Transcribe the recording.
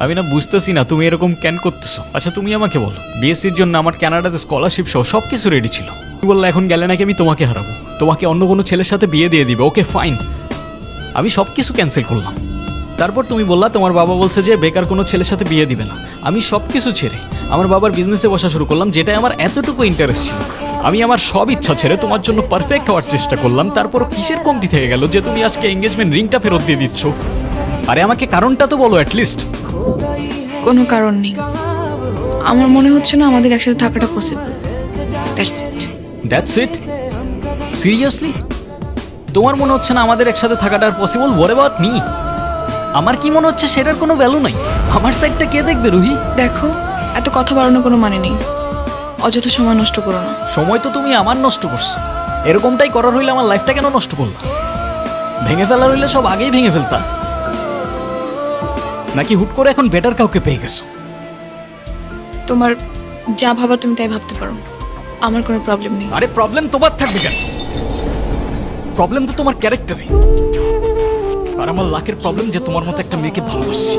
আমি না বুঝতেছি না তুমি এরকম কেন করতেছো। আচ্ছা তুমি আমাকে বলো, বিএসসির জন্য আমার কানাডাতে স্কলারশিপ সহ সবকিছু রেডি ছিল। তুমি বললে এখন গেলে নাকি আমি তোমাকে হারাবো, তোমাকে অন্য কোনো ছেলের সাথে বিয়ে দিয়ে দিবে। ওকে ফাইন, আমি সবকিছু ক্যান্সেল করলাম। তারপর তুমি বললা তোমার বাবা বলছে যে বেকার কোনো ছেলের সাথে বিয়ে দিবে না। আমি সবকিছু ছেড়ে আমার বাবার বিজনেসে বসা শুরু করলাম, যেটাই আমার এতটুকু ইন্টারেস্ট ছিল। আমি আমার সব ইচ্ছা ছেড়ে তোমার জন্য পারফেক্ট হওয়ার চেষ্টা করলাম। তারপরও কিসের কমতি থেকে গেল যে তুমি আজকে এঙ্গেজমেন্ট রিংটা ফেরত দিয়ে দিচ্ছ? আরে আমাকে কারণটা তো বলো অ্যাটলিস্ট। কোনো কারণ নেই, আমার মনে হচ্ছে না আমাদের একসাথে থাকাটা পসিবল। That's it? সিরিয়াসলি তোমার মনে হচ্ছে না আমাদের একসাথে থাকাটা পসিবল? What about me? আমার কি মনে হচ্ছে সেটার কোনো ভ্যালু নাই? আমার সাইডটা কে দেখবে রুহি? দেখো, এত কথা বাড়ানোর কোনো মানে নেই, অযথা সময় নষ্ট করো না। সময় তো তুমি আমার নষ্ট করছো। এরকমটাই করার হইলে আমার লাইফটা কেন নষ্ট করলা? ভেঙে ফেলার হইলে সব আগেই ভেঙে ফেলতা, নাকি হুট করে এখন বেটার কাউকে পেয়ে গেছো? তোমার যা ভাবার তুমি তাই ভাবতে পারো, আমার কোনো প্রবলেম নেই। আরে প্রবলেম তোমার থাকবে কেন? প্রবলেম তো তোমার ক্যারেক্টারে। আর আমার লাকের প্রবলেম যে তোমার মতো একটা মেয়েকে ভালোবাসছি।